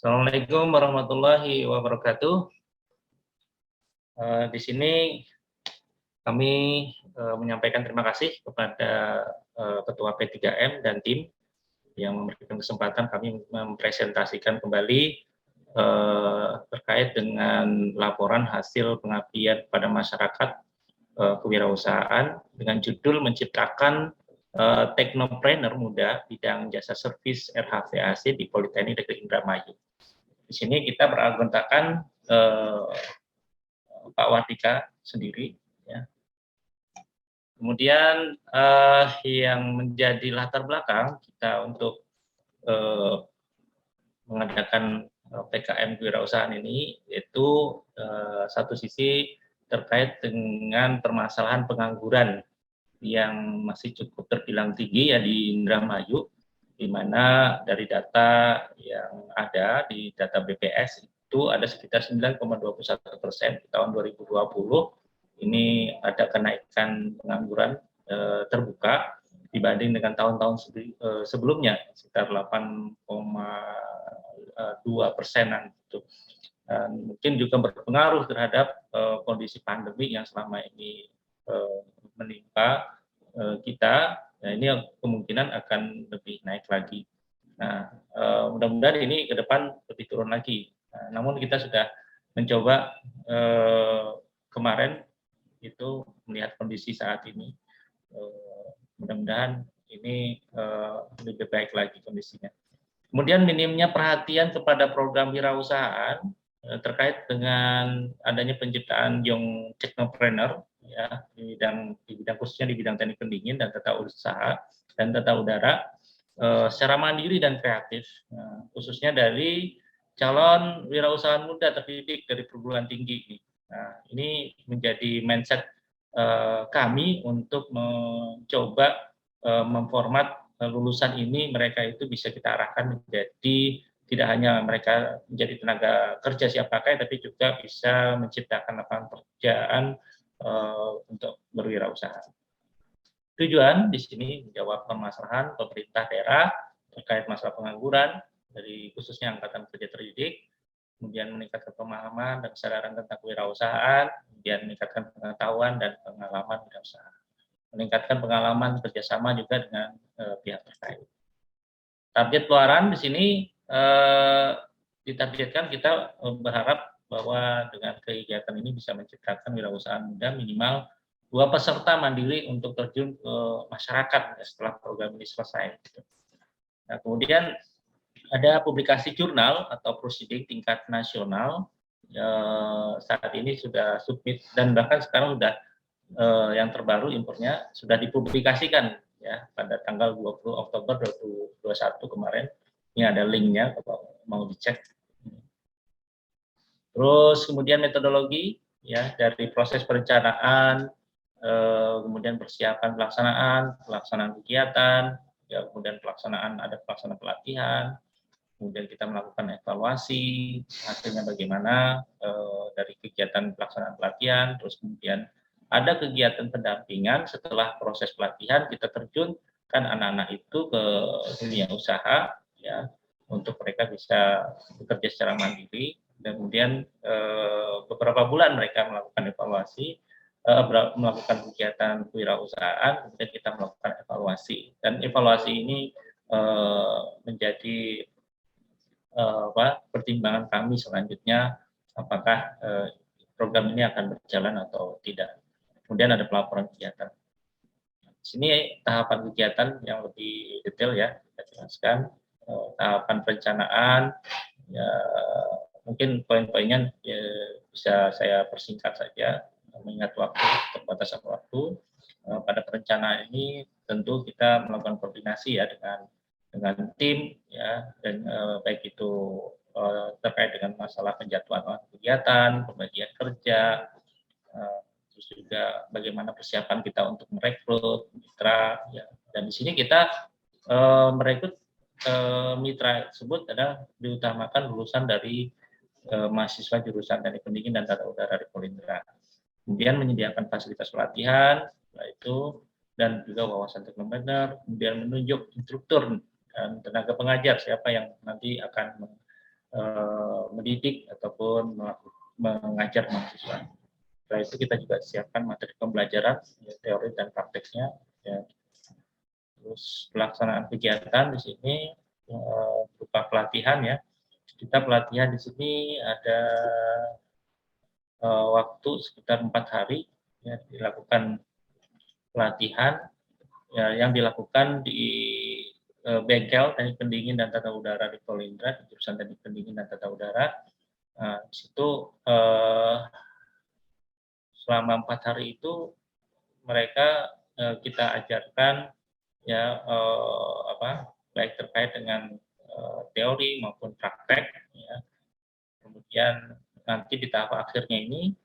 Assalamualaikum warahmatullahi wabarakatuh. Di sini kami menyampaikan terima kasih kepada Ketua P3M dan tim yang memberikan kesempatan kami mempresentasikan kembali terkait dengan laporan hasil pengabdian pada masyarakat kewirausahaan dengan judul menciptakan teknopreneur muda bidang jasa servis RHVAC di Politeknik Negeri Indramayu. Di sini kita beranggotakan Pak Wardika sendiri, ya. Kemudian yang menjadi latar belakang kita untuk mengadakan PKM kewirausahaan ini yaitu satu sisi terkait dengan permasalahan pengangguran yang masih cukup terbilang tinggi ya di Indramayu, di mana dari data yang ada di data BPS itu ada sekitar 9,21% di tahun 2020. Ini ada kenaikan pengangguran terbuka dibanding dengan tahun-tahun sebelumnya sekitar 8,2%-an itu. Dan mungkin juga berpengaruh terhadap kondisi pandemi yang selama ini menimpa kita. Nah, ini kemungkinan akan lebih naik lagi. Nah, mudah-mudahan ini ke depan lebih turun lagi. Nah, namun kita sudah mencoba kemarin itu melihat kondisi saat ini. Mudah-mudahan ini lebih baik lagi kondisinya. Kemudian minimnya perhatian kepada program wirausahaan terkait dengan adanya penciptaan Young Technopreneur ya di bidang khususnya di bidang teknik pendingin dan tata usaha dan tata udara secara mandiri dan kreatif, khususnya dari calon wirausahaan muda terdidik dari perguruan tinggi ini. Nah, ini menjadi mindset kami untuk mencoba memformat lulusan ini mereka itu bisa kita arahkan menjadi tidak hanya mereka menjadi tenaga kerja siap pakai, tapi juga bisa menciptakan lapangan pekerjaan untuk berwirausaha. Tujuan di sini menjawab permasalahan pemerintah daerah terkait masalah pengangguran dari khususnya angkatan kerja terdidik, kemudian meningkatkan pemahaman dan kesadaran tentang kewirausahaan, kemudian meningkatkan pengetahuan dan pengalaman wirausaha, meningkatkan pengalaman kerjasama juga dengan pihak terkait. Target luaran di sini ditargetkan kita berharap bahwa dengan kegiatan ini bisa menciptakan wirausahaan muda minimal 2 peserta mandiri untuk terjun ke masyarakat setelah program ini selesai. Nah, kemudian ada publikasi jurnal atau proceeding tingkat nasional saat ini sudah submit dan bahkan sekarang sudah yang terbaru impornya sudah dipublikasikan ya pada tanggal 20 Oktober 2021 kemarin. Ini ada linknya kalau mau dicek. Terus kemudian metodologi ya dari proses perencanaan, kemudian persiapan pelaksanaan kegiatan, ya, kemudian ada pelaksanaan pelatihan, kemudian kita melakukan evaluasi hasilnya bagaimana dari kegiatan pelaksanaan pelatihan, terus kemudian ada kegiatan pendampingan setelah proses pelatihan kita terjunkan anak-anak itu ke dunia usaha ya untuk mereka bisa bekerja secara mandiri dan kemudian beberapa bulan mereka melakukan evaluasi melakukan kegiatan kewirausahaan kemudian kita melakukan evaluasi dan evaluasi ini menjadi pertimbangan kami selanjutnya apakah program ini akan berjalan atau tidak. Kemudian ada pelaporan kegiatan. Di sini tahapan kegiatan yang lebih detail ya kita jelaskan. Tahapan perencanaan ya mungkin poin-poinnya ya, bisa saya persingkat saja mengingat waktu keterbatasan waktu. Pada perencanaan ini tentu kita melakukan koordinasi ya dengan tim ya dan baik itu terkait dengan masalah penjadwalan kegiatan, pembagian kerja, terus juga bagaimana persiapan kita untuk merekrut mitra ya. Dan di sini kita merekrut mitra tersebut adalah diutamakan lulusan dari mahasiswa jurusan teknik pendingin dan tata udara di Polindra. Kemudian menyediakan fasilitas pelatihan, itu dan juga wawasan teknopreneur, kemudian menunjuk instruktur dan tenaga pengajar siapa yang nanti akan mendidik ataupun mengajar mahasiswa. Setelah itu kita juga siapkan materi pembelajaran, ya, teori dan prakteknya. Ya. Terus pelaksanaan kegiatan di sini berupa pelatihan ya. Kita pelatihan di sini ada waktu sekitar 4 hari ya, dilakukan pelatihan ya, yang dilakukan di bengkel teknik pendingin dan tata udara di Polindra, di jurusan teknik pendingin dan tata udara. Di situ selama 4 hari itu mereka kita ajarkan ya baik terkait dengan teori maupun praktek ya. Kemudian nanti di tahap akhirnya ini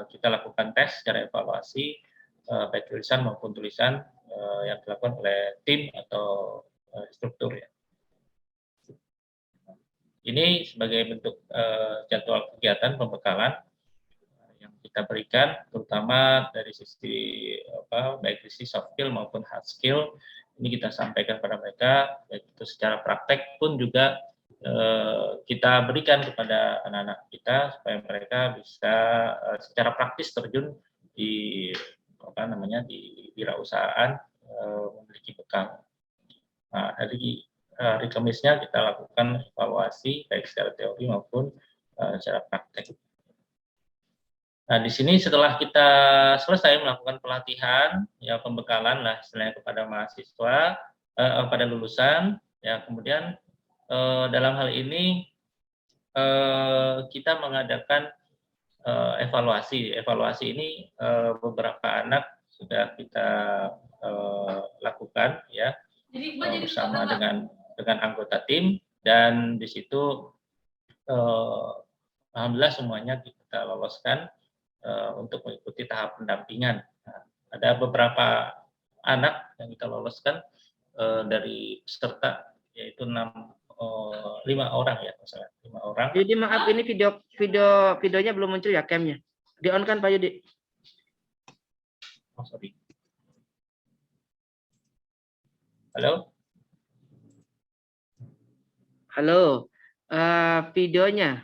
kita lakukan tes secara evaluasi baik tulisan maupun tulisan yang dilakukan oleh tim atau instruktur ya. Ini sebagai bentuk jadwal kegiatan pembekalan yang kita berikan, terutama dari sisi baik sisi soft skill maupun hard skill. Ini kita sampaikan kepada mereka, baik itu secara praktek pun juga kita berikan kepada anak-anak kita supaya mereka bisa secara praktis terjun di di wirausahaan memiliki bekal. Nah, hari Kamisnya kita lakukan evaluasi baik secara teori maupun secara praktek. Nah, di sini setelah kita selesai melakukan pelatihan, ya pembekalan lah istilahnya kepada mahasiswa, pada lulusan, ya kemudian dalam hal ini kita mengadakan evaluasi. Evaluasi ini beberapa anak sudah kita lakukan, ya bersama dengan anggota tim, dan di situ alhamdulillah semuanya kita loloskan untuk mengikuti tahap pendampingan. Nah, ada beberapa anak yang kita loloskan dari peserta, yaitu 5 orang ya, misalnya 5 orang. Jadi maaf, ini videonya belum muncul ya, camnya. Di on kan Pak Yudi? Oh, sorry. Halo? Halo, videonya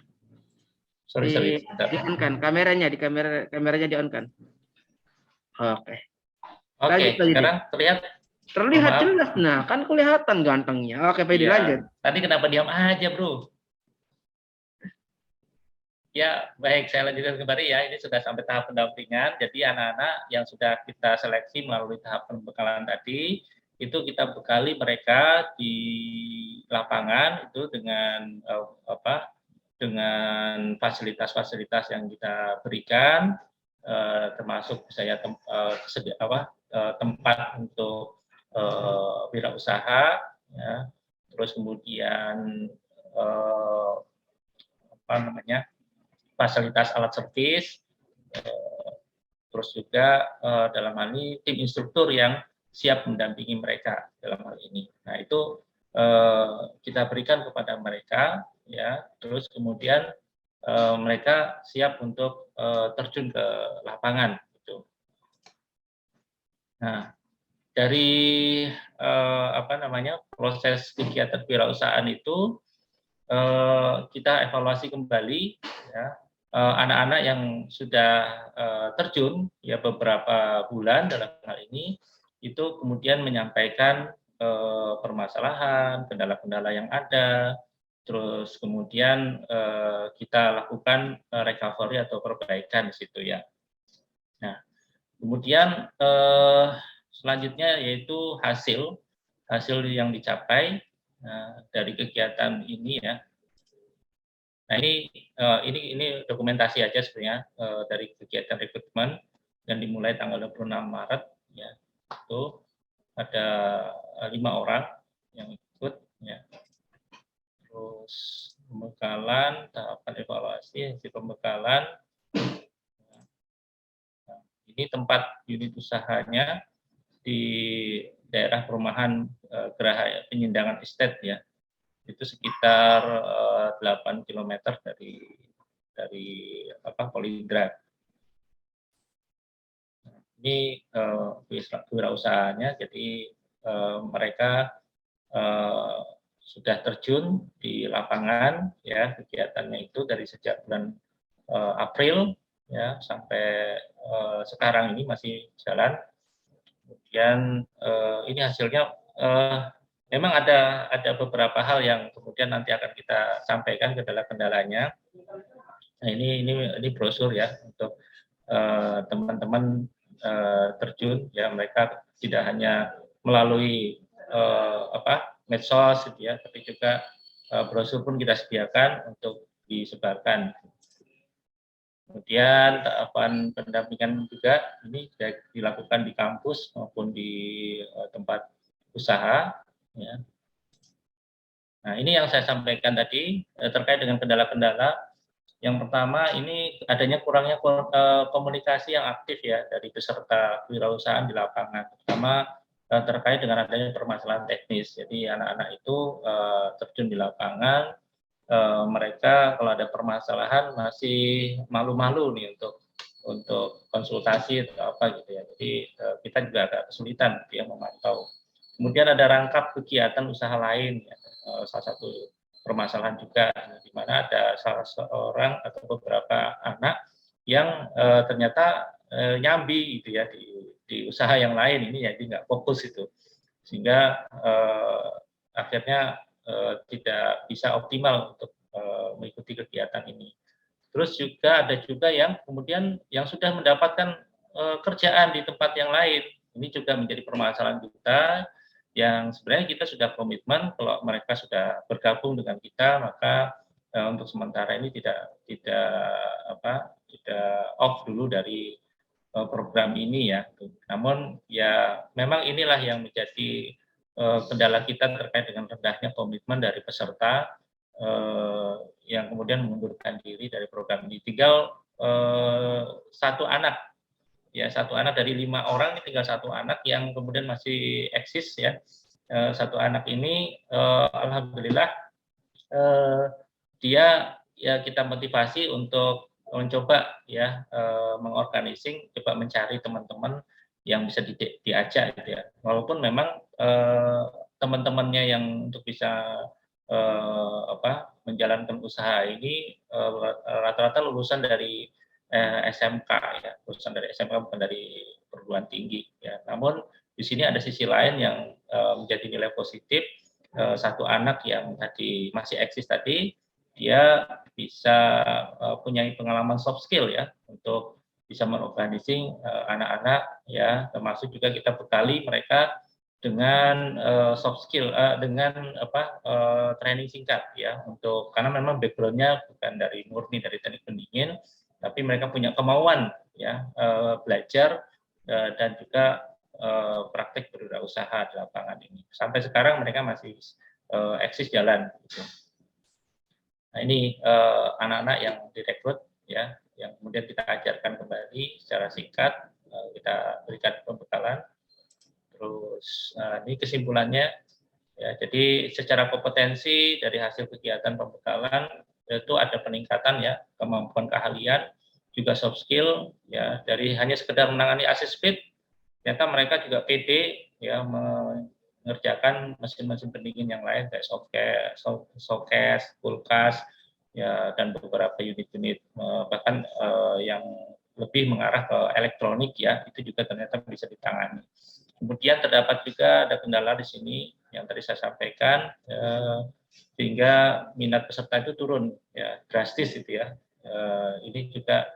Sorry. di on kan, kameranya kameranya di on kan. Oke. Oke, sekarang terlihat jelas. Nah, kan kelihatan gantengnya. Oke, Pak Yudi, lanjut. Tadi kenapa diam aja, Bro? Ya, baik, saya lanjutkan kembali ya. Ini sudah sampai tahap pendampingan. Jadi anak-anak yang sudah kita seleksi melalui tahap pembekalan tadi, itu kita bekali mereka di lapangan itu dengan dengan fasilitas-fasilitas yang kita berikan, termasuk misalnya tempat untuk wirausaha, ya. Terus kemudian fasilitas alat servis, terus juga dalam hal ini tim instruktur yang siap mendampingi mereka dalam hal ini. Nah, itu kita berikan kepada mereka, ya. Terus kemudian mereka siap untuk terjun ke lapangan, gitu. Nah, dari proses kegiatan kewirausahaan itu kita evaluasi kembali, ya, anak-anak yang sudah terjun ya beberapa bulan dalam hal ini, itu kemudian menyampaikan permasalahan, kendala-kendala yang ada, terus kemudian kita lakukan recovery atau perbaikan di situ ya. Nah, kemudian selanjutnya yaitu hasil yang dicapai dari kegiatan ini ya. Nah, ini dokumentasi aja sebenarnya dari kegiatan rekrutmen yang dimulai tanggal 26 Maret ya. Itu ada 5 orang yang ikut ya. Terus pembekalan, tahapan evaluasi, hasil pembekalan. Nah, ini tempat unit usahanya di daerah perumahan Geraha Penyindangan Estate ya. Itu sekitar 8 km dari Polindra. Ini wirausahanya, jadi mereka sudah terjun di lapangan ya, kegiatannya itu dari sejak bulan April ya sampai sekarang ini masih jalan. Kemudian ini hasilnya memang ada beberapa hal yang kemudian nanti akan kita sampaikan kendala-kendalanya. Nah, ini brosur ya untuk teman-teman terjun ya, mereka tidak hanya melalui medsos gitu ya, tapi juga brosur pun kita sediakan untuk disebarkan. Kemudian tahapan pendampingan juga ini sudah dilakukan di kampus maupun di tempat usaha. Ya. Nah, ini yang saya sampaikan tadi terkait dengan kendala-kendala. Yang pertama ini adanya kurangnya komunikasi yang aktif ya dari peserta kewirausahaan di lapangan, terutama terkait dengan adanya permasalahan teknis. Jadi anak-anak itu terjun di lapangan, mereka kalau ada permasalahan masih malu-malu nih untuk konsultasi atau apa gitu ya. Jadi kita juga agak kesulitan gitu ya memantau. Kemudian ada rangkap kegiatan usaha lain, ya. Salah satu permasalahan juga di mana ada salah seorang atau beberapa anak yang ternyata nyambi gitu ya di usaha yang lain ini, jadi nggak fokus itu, sehingga akhirnya tidak bisa optimal untuk mengikuti kegiatan ini. Terus juga ada juga yang kemudian yang sudah mendapatkan kerjaan di tempat yang lain. Ini juga menjadi permasalahan kita yang sebenarnya kita sudah komitmen kalau mereka sudah bergabung dengan kita, maka untuk sementara ini tidak off dulu dari program ini ya. Namun ya memang inilah yang menjadi kendala kita terkait dengan rendahnya komitmen dari peserta yang kemudian mengundurkan diri dari program ini. Tinggal satu anak dari 5 orang, tinggal satu anak yang kemudian masih eksis ya. Satu anak ini alhamdulillah dia ya kita motivasi untuk mencoba ya mengorganising, coba mencari teman-teman yang bisa diajak gitu ya. Walaupun memang teman-temannya yang untuk bisa menjalankan usaha ini rata-rata lulusan dari SMK ya, lulusan dari SMK bukan dari perguruan tinggi ya. Namun di sini ada sisi lain yang menjadi nilai positif. Satu anak yang tadi masih eksis tadi, dia bisa punya pengalaman soft skill ya untuk bisa mengorganising anak-anak ya, termasuk juga kita bekali mereka dengan soft skill dengan training singkat ya, untuk karena memang background-nya bukan dari murni dari teknik pendingin, tapi mereka punya kemauan ya belajar dan juga praktek berwirausaha di lapangan ini. Sampai sekarang mereka masih eksis jalan. Gitu. Nah ini anak-anak yang direkrut ya, yang kemudian kita ajarkan kembali secara singkat, kita berikan pembekalan. Terus ini kesimpulannya ya, jadi secara kompetensi dari hasil kegiatan pembekalan itu ada peningkatan ya kemampuan keahlian, juga soft skill ya, dari hanya sekedar menangani AC speed, ternyata mereka juga pede ya mengerjakan mesin-mesin pendingin yang lain kayak showcase, kulkas ya, dan beberapa unit-unit bahkan yang lebih mengarah ke elektronik ya, itu juga ternyata bisa ditangani. Kemudian terdapat juga ada kendala di sini yang tadi saya sampaikan, sehingga minat peserta itu turun ya drastis itu ya. Ini juga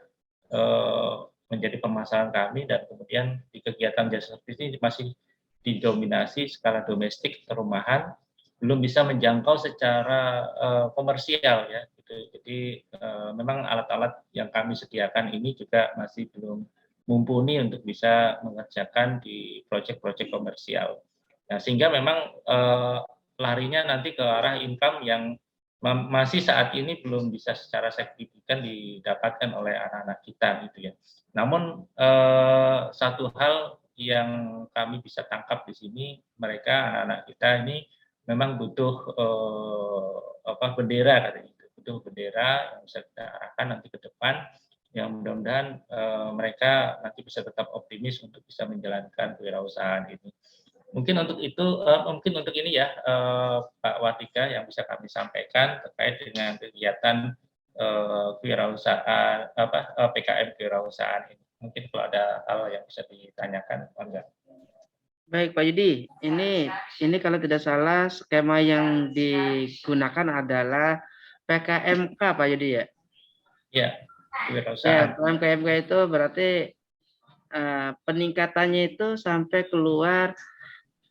menjadi permasalahan kami, dan kemudian di kegiatan jasa servis ini masih didominasi skala domestik rumahan, belum bisa menjangkau secara komersial ya. Gitu. Jadi memang alat-alat yang kami sediakan ini juga masih belum mumpuni untuk bisa mengerjakan di proyek-proyek komersial. Nah, sehingga memang larinya nanti ke arah income yang masih saat ini belum bisa secara signifikan didapatkan oleh anak-anak kita gitu ya. Namun satu hal yang kami bisa tangkap di sini, mereka anak-anak kita ini memang butuh bendera katanya, butuh bendera yang bisa kita arahkan nanti ke depan, yang mudah-mudahan mereka nanti bisa tetap optimis untuk bisa menjalankan kewirausahaan ini. Mungkin untuk itu, mungkin untuk ini ya, Pak Watika yang bisa kami sampaikan terkait dengan kegiatan kewirausahaan PKM kewirausahaan ini. Mungkin kalau ada hal yang bisa ditanyakan, enggak? Baik Pak Yudi, ini kalau tidak salah skema yang digunakan adalah PKMK Pak Yudi ya? Ya, Ya, kewirausahaan. PKMK itu berarti peningkatannya itu sampai keluar.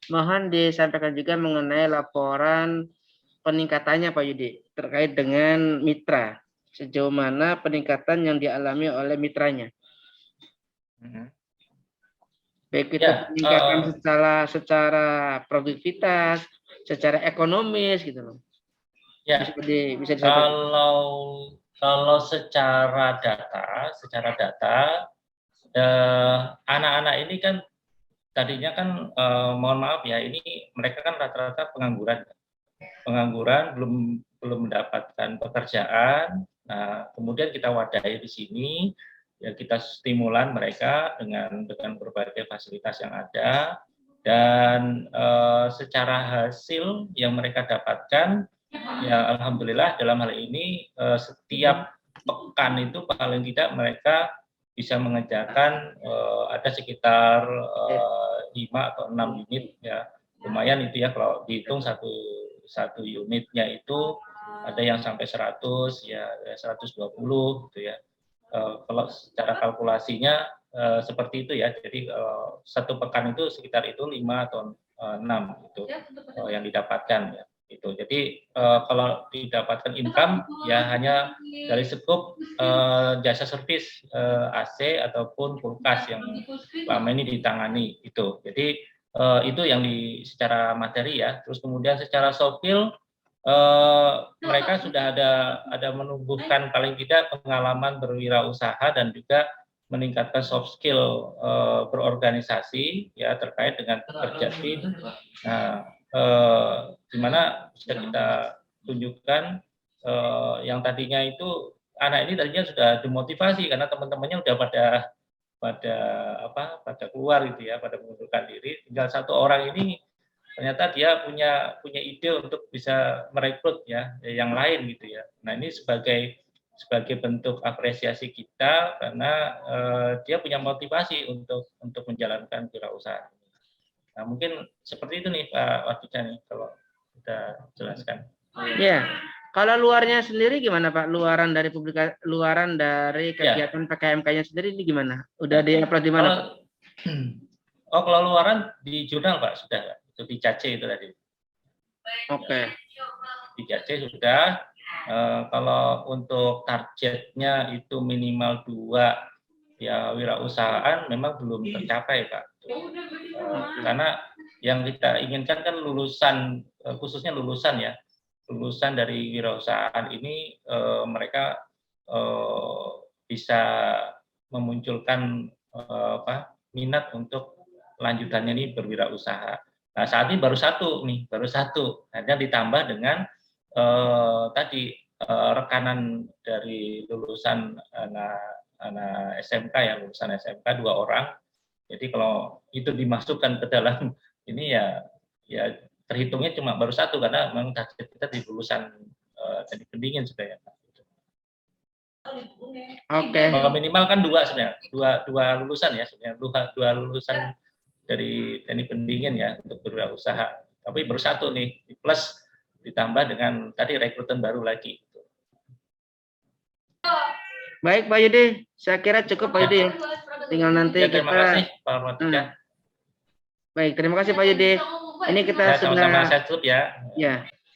Mohon disampaikan juga mengenai laporan peningkatannya Pak Yudi terkait dengan mitra. Sejauh mana peningkatan yang dialami oleh mitranya. Baik itu Ya, peningkatan secara produktivitas, secara ekonomis gitu loh. Ya, Bisa disampaikan. kalau secara data, anak-anak ini kan tadinya kan, mohon maaf ya, ini mereka kan rata-rata pengangguran, belum mendapatkan pekerjaan. Nah, kemudian kita wadahi di sini, ya kita stimulan mereka dengan berbagai fasilitas yang ada, dan secara hasil yang mereka dapatkan, ya alhamdulillah dalam hal ini setiap pekan itu paling tidak mereka bisa mengerjakan ada sekitar 5 atau 6 unit ya, lumayan itu ya kalau dihitung satu unitnya itu ada yang sampai 100 ya 120 gitu ya. Kalau secara kalkulasinya seperti itu ya, jadi satu pekan itu sekitar itu 5 atau 6 itu yang didapatkan ya. Itu. Jadi kalau didapatkan income ya hanya dari skup jasa servis AC ataupun kulkas yang selama ini ditangani itu. Jadi itu yang secara materi ya. Terus kemudian secara soft skill mereka sudah ada menumbuhkan paling tidak pengalaman berwirausaha dan juga meningkatkan soft skill berorganisasi ya terkait dengan kerja tim. Nah, di mana bisa kita tunjukkan yang tadinya itu anak ini tadinya sudah dimotivasi karena teman-temannya udah pada keluar gitu ya, pada mengundurkan diri. Tinggal satu orang ini ternyata dia punya ide untuk bisa merekrut ya yang lain gitu ya. Nah, ini sebagai bentuk apresiasi kita karena dia punya motivasi untuk menjalankan wirausaha. Nah, mungkin seperti itu nih Pak Watika nih kalau kita jelaskan. Ya, kalau luarnya sendiri gimana Pak? Luaran dari kegiatan PKMK-nya sendiri ini gimana? Udah di-upload di mana Pak? Kalau luaran di jurnal Pak sudah, itu di CACE itu tadi. Oke. Di CACE sudah. Kalau untuk targetnya itu minimal 2 ya wirausahaan memang belum tercapai Pak. Karena yang kita inginkan kan lulusan, khususnya lulusan ya, lulusan dari wirausahaan ini mereka bisa memunculkan minat untuk lanjutannya ini berwirausaha. Nah, saat ini baru satu, hanya ditambah dengan tadi rekanan dari lulusan anak SMK ya, lulusan SMK 2 orang. Jadi kalau itu dimasukkan ke dalam ini ya terhitungnya cuma baru 1 karena memang target kita di lulusan teknik pendingin sebenarnya. Oke. Kalau minimal kan 2 sebenarnya, dua lulusan ya sebenarnya, dua lulusan dari teknik pendingin ya untuk berwirausaha. Tapi baru 1 nih, plus ditambah dengan tadi rekrutan baru lagi. Baik Pak Yudi, saya kira cukup Pak Yudi. Tinggal nanti terima kasih Pak Watika. Baik, terima kasih Pak Yudi. Ini kita sudah. Sama-sama, saya tutup ya. Ya.